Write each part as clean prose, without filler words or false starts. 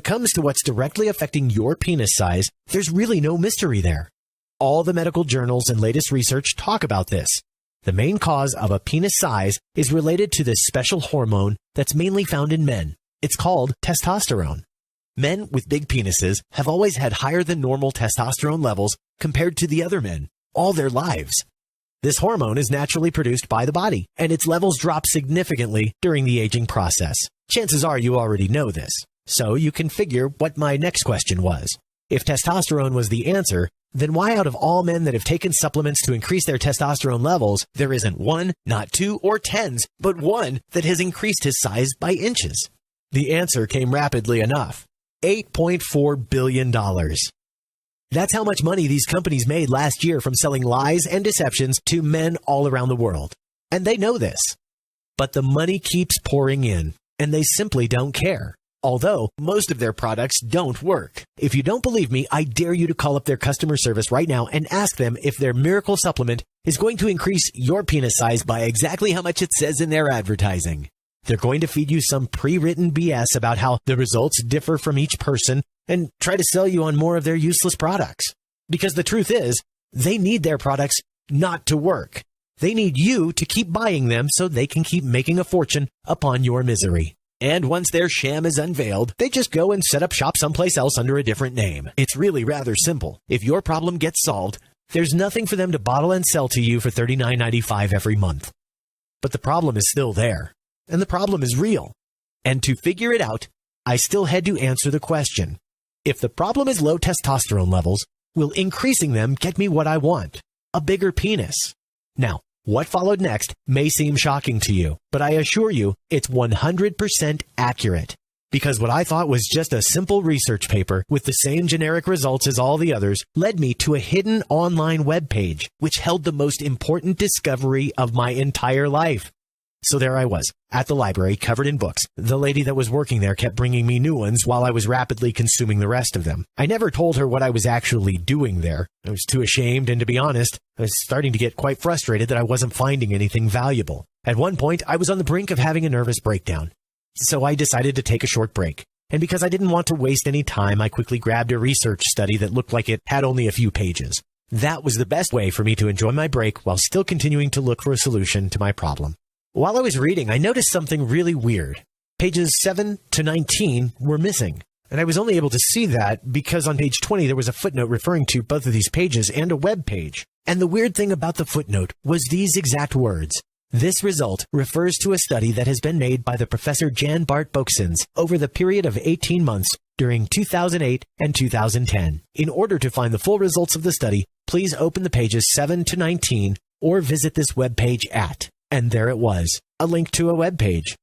comes to what's directly affecting your penis size, there's really no mystery there. All the medical journals and latest research talk about this. The main cause of a penis size is related to this special hormone that's mainly found in men. It's called testosterone. Men with big penises have always had higher than normal testosterone levels compared to the other men all their lives. This hormone is naturally produced by the body, and its levels drop significantly during the aging process. Chances are you already know this, so you can figure what my next question was. If testosterone was the answer, then why out of all men that have taken supplements to increase their testosterone levels, there isn't one, not two, or tens, but one that has increased his size by inches? The answer came rapidly enough. $8.4 billion. That's how much money these companies made last year from selling lies and deceptions to men all around the world. And they know this. But the money keeps pouring in, and they simply don't care. Although, most of their products don't work. If you don't believe me, I dare you to call up their customer service right now and ask them if their miracle supplement is going to increase your penis size by exactly how much it says in their advertising. They're going to feed you some pre-written BS about how the results differ from each person and try to sell you on more of their useless products. Because the truth is, they need their products not to work. They need you to keep buying them so they can keep making a fortune upon your misery. And once their sham is unveiled, they just go and set up shop someplace else under a different name. It's really rather simple. If your problem gets solved, there's nothing for them to bottle and sell to you for $39.95 every month. But the problem is still there, and the problem is real. And to figure it out, I still had to answer the question. If the problem is low testosterone levels, will increasing them get me what I want? A bigger penis? Now, what followed next may seem shocking to you, but I assure you it's 100% accurate. Because what I thought was just a simple research paper with the same generic results as all the others led me to a hidden online web page, which held the most important discovery of my entire life. So there I was, at the library, covered in books. The lady that was working there kept bringing me new ones while I was rapidly consuming the rest of them. I never told her what I was actually doing there. I was too ashamed, and to be honest, I was starting to get quite frustrated that I wasn't finding anything valuable. At one point, I was on the brink of having a nervous breakdown. So I decided to take a short break. And because I didn't want to waste any time, I quickly grabbed a research study that looked like it had only a few pages. That was the best way for me to enjoy my break while still continuing to look for a solution to my problem. While I was reading, I noticed something really weird. Pages 7 to 19 were missing, and I was only able to see that because on page 20 there was a footnote referring to both of these pages and a web page. And the weird thing about the footnote was these exact words. This result refers to a study that has been made by the Professor Jan Bart Boeksens over the period of 18 months during 2008 and 2010. In order to find the full results of the study, please open the pages 7 to 19 or visit this web page at... And there it was, a link to a web page.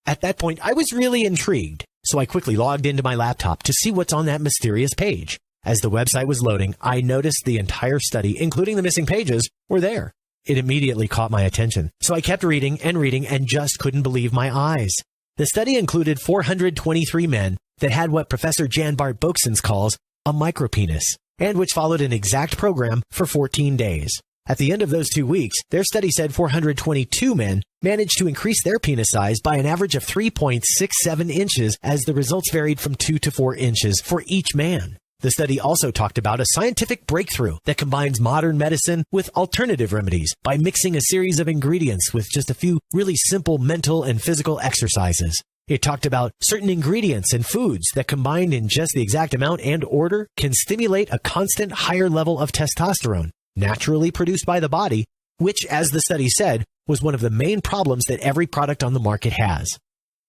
At that point, I was really intrigued, so I quickly logged into my laptop to see what's on that mysterious page. As the website was loading, I noticed the entire study, including the missing pages, were there. It immediately caught my attention, so I kept reading and just couldn't believe my eyes. The study included 423 men that had what Professor Jan Bart Boeksens calls a micropenis, and which followed an exact program for 14 days. At the end of those 2 weeks, their study said 422 men managed to increase their penis size by an average of 3.67 inches, as the results varied from 2 to 4 inches for each man. The study also talked about a scientific breakthrough that combines modern medicine with alternative remedies by mixing a series of ingredients with just a few really simple mental and physical exercises. It talked about certain ingredients and foods that combined in just the exact amount and order can stimulate a constant higher level of testosterone, naturally produced by the body, which, as the study said, was one of the main problems that every product on the market has.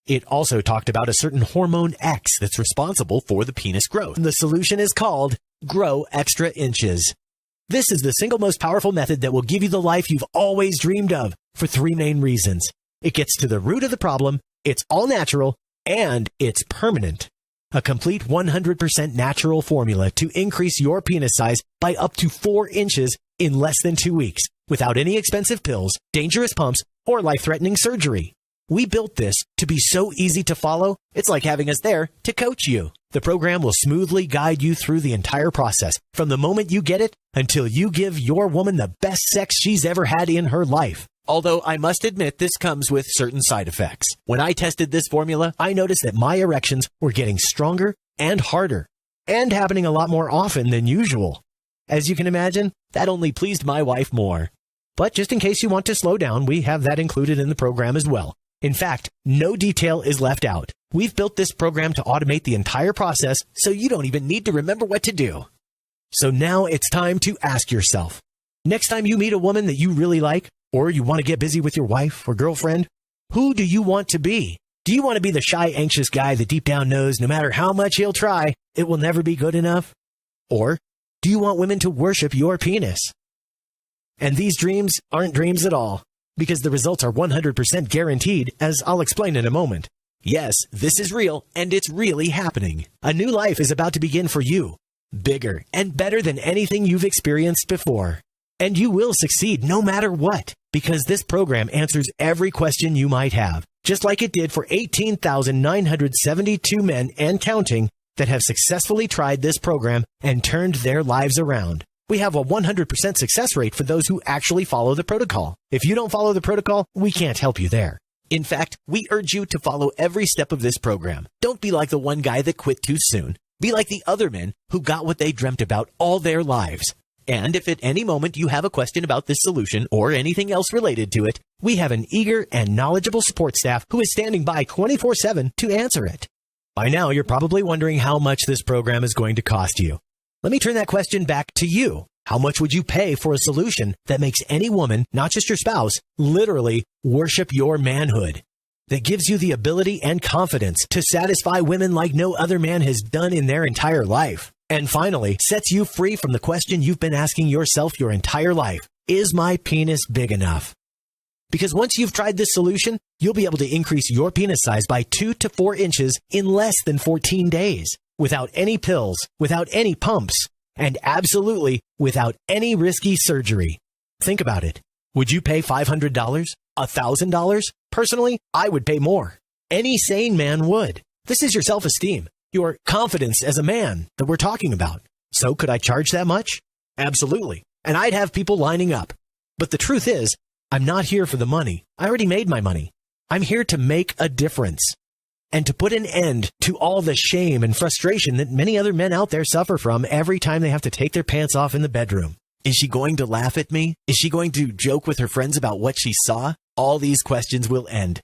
It also talked about a certain hormone X that's responsible for the penis growth. The solution is called Grow Extra Inches. This is the single most powerful method that will give you the life you've always dreamed of for 3 main reasons. It gets to the root of the problem, it's all natural, and it's permanent. A complete 100% natural formula to increase your penis size by up to 4 inches in less than 2 weeks, without any expensive pills, dangerous pumps, or life-threatening surgery. We built this to be so easy to follow, it's like having us there to coach you. The program will smoothly guide you through the entire process, from the moment you get it until you give your woman the best sex she's ever had in her life. Although I must admit this comes with certain side effects. When I tested this formula, I noticed that my erections were getting stronger and harder, and happening a lot more often than usual. As you can imagine, that only pleased my wife more. But just in case you want to slow down, we have that included in the program as well. In fact, no detail is left out. We've built this program to automate the entire process, so you don't even need to remember what to do. So now it's time to ask yourself, next time you meet a woman that you really like, or you want to get busy with your wife or girlfriend, who do you want to be? Do you want to be the shy, anxious guy that deep down knows no matter how much he'll try, it will never be good enough? Or do you want women to worship your penis? And these dreams aren't dreams at all, because the results are 100% guaranteed, as I'll explain in a moment. Yes, this is real, and it's really happening. A new life is about to begin for you, bigger and better than anything you've experienced before. And you will succeed no matter what, because this program answers every question you might have, just like it did for 18,972 men and counting that have successfully tried this program and turned their lives around. We have a 100% success rate for those who actually follow the protocol. If you don't follow the protocol, we can't help you there. In fact, we urge you to follow every step of this program. Don't be like the one guy that quit too soon. Be like the other men who got what they dreamt about all their lives. And if at any moment you have a question about this solution or anything else related to it, we have an eager and knowledgeable support staff who is standing by 24/7 to answer it. By now, you're probably wondering how much this program is going to cost you. Let me turn that question back to you. How much would you pay for a solution that makes any woman, not just your spouse, literally worship your manhood? That gives you the ability and confidence to satisfy women like no other man has done in their entire life. And finally, sets you free from the question you've been asking yourself your entire life. Is my penis big enough? Because once you've tried this solution, you'll be able to increase your penis size by 2 to 4 inches in less than 14 days. Without any pills, without any pumps, and absolutely without any risky surgery. Think about it. Would you pay $500? $1,000? Personally, I would pay more. Any sane man would. This is your self-esteem, your confidence as a man that we're talking about. So could I charge that much? Absolutely. And I'd have people lining up. But the truth is, I'm not here for the money. I already made my money. I'm here to make a difference. And to put an end to all the shame and frustration that many other men out there suffer from every time they have to take their pants off in the bedroom. Is she going to laugh at me? Is she going to joke with her friends about what she saw? All these questions will end.